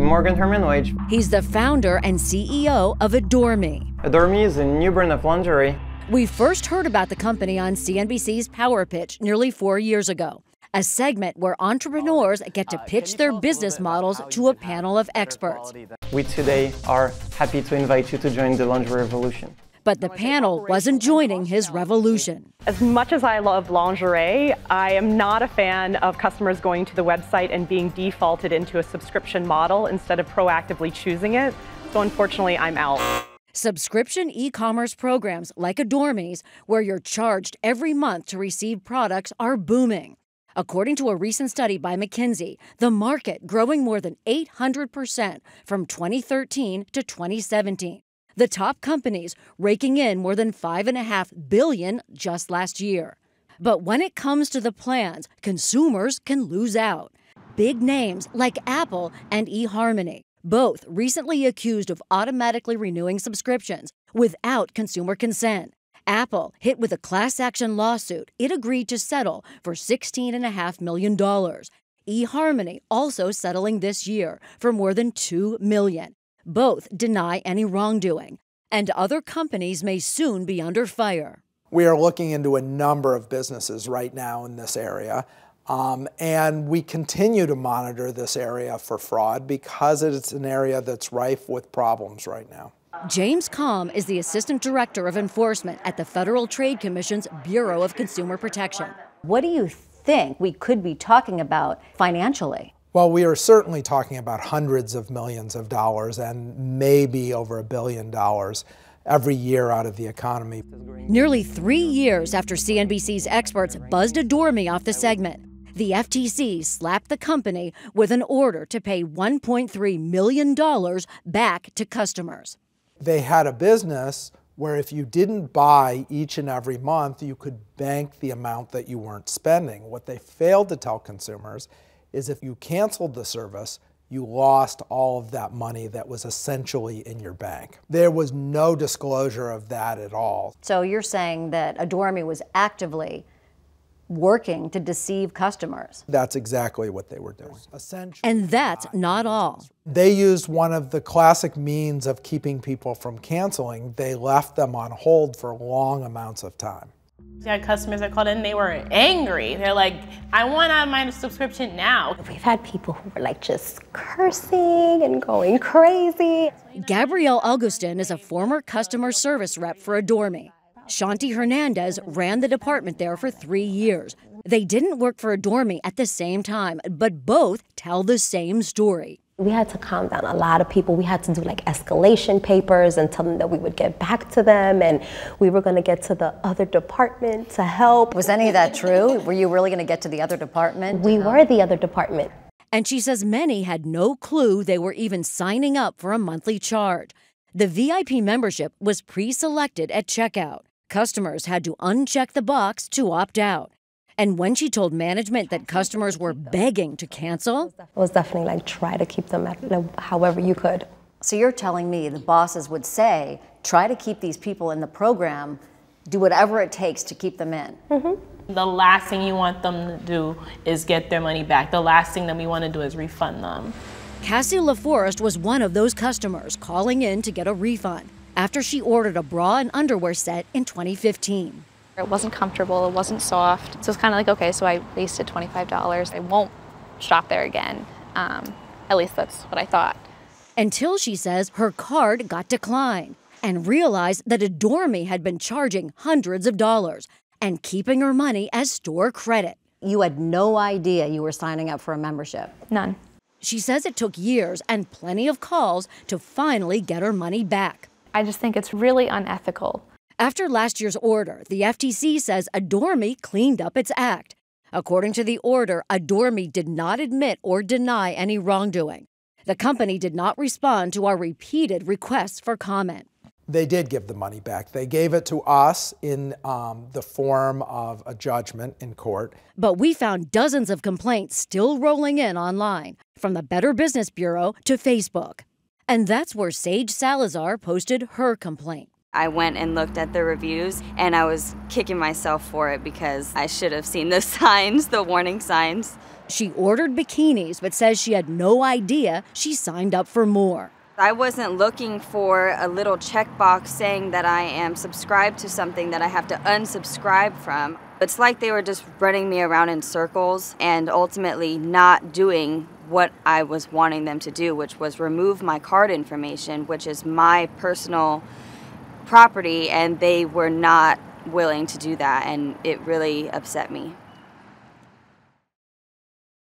Morgan Herman Wage. He's the founder and CEO of Adore Me. Adore Me is a new brand of lingerie. We first heard about the company on CNBC's Power Pitch nearly 4 years ago, a segment where entrepreneurs get to pitch their business models to a panel of experts. We today are happy to invite you to join the lingerie revolution. But the panel wasn't joining his revolution. As much as I love lingerie, I am not a fan of customers going to the website and being defaulted into a subscription model instead of proactively choosing it. So unfortunately, I'm out. Subscription e-commerce programs like Adore Me's, where you're charged every month to receive products, are booming. According to a recent study by McKinsey, the market growing more than 800% from 2013 to 2017. The top companies raking in more than $5.5 billion just last year. But when it comes to the plans, consumers can lose out. Big names like Apple and eHarmony, both recently accused of automatically renewing subscriptions without consumer consent. Apple, hit with a class action lawsuit it agreed to settle for $16.5 million. eHarmony also settling this year for more than $2 million. Both deny any wrongdoing, and other companies may soon be under fire. We are looking into a number of businesses right now in this area, and we continue to monitor this area for fraud because it's an area that's rife with problems right now. James Kalm is the Assistant Director of Enforcement at the Federal Trade Commission's Bureau of Consumer Protection. What do you think we could be talking about financially? Well, we are certainly talking about hundreds of millions of dollars and maybe over $1 billion every year out of the economy. Nearly 3 years after CNBC's experts buzzed Adore Me off the segment, the FTC slapped the company with an order to pay $1.3 million back to customers. They had a business where if you didn't buy each and every month, you could bank the amount that you weren't spending. What they failed to tell consumers is if you canceled the service, you lost all of that money that was essentially in your bank. There was no disclosure of that at all. So you're saying that Adore Me was actively working to deceive customers? That's exactly what they were doing. And that's not all. They used one of the classic means of keeping people from canceling. They left them on hold for long amounts of time. We had customers that called in, they were angry. They're like, I want out of my subscription now. We've had people who were like just cursing and going crazy. Gabrielle Augustin is a former customer service rep for Adore Me. Shanti Hernandez ran the department there for 3 years. They didn't work for Adore Me at the same time, but both tell the same story. We had to calm down a lot of people. We had to do like escalation papers and tell them that we would get back to them and we were going to get to the other department to help. Was any of that true? Were you really going to get to the other department? We were the other department. And she says many had no clue they were even signing up for a monthly charge. The VIP membership was pre-selected at checkout. Customers had to uncheck the box to opt out. And when she told management that customers were begging to cancel, it was definitely like try to keep them at however you could. So you're telling me the bosses would say, try to keep these people in the program, do whatever it takes to keep them in. Mm-hmm. The last thing you want them to do is get their money back. The last thing that we want to do is refund them. Cassie LaForest was one of those customers calling in to get a refund after she ordered a bra and underwear set in 2015. It wasn't comfortable, it wasn't soft. So it's kind of like, okay, so I wasted $25. I won't shop there again. At least that's what I thought. Until she says her card got declined and realized that Adore Me had been charging hundreds of dollars and keeping her money as store credit. You had no idea you were signing up for a membership? None. She says it took years and plenty of calls to finally get her money back. I just think it's really unethical. After last year's order, the FTC says Adore Me cleaned up its act. According to the order, Adore Me did not admit or deny any wrongdoing. The company did not respond to our repeated requests for comment. They did give the money back. They gave it to us in the form of a judgment in court. But we found dozens of complaints still rolling in online, from the Better Business Bureau to Facebook. And that's where Sage Salazar posted her complaint. I went and looked at the reviews and I was kicking myself for it because I should have seen the signs, the warning signs. She ordered bikinis, but says she had no idea she signed up for more. I wasn't looking for a little checkbox saying that I am subscribed to something that I have to unsubscribe from. It's like they were just running me around in circles and ultimately not doing what I was wanting them to do, which was remove my card information, which is my personal property, and they were not willing to do that, and it really upset me.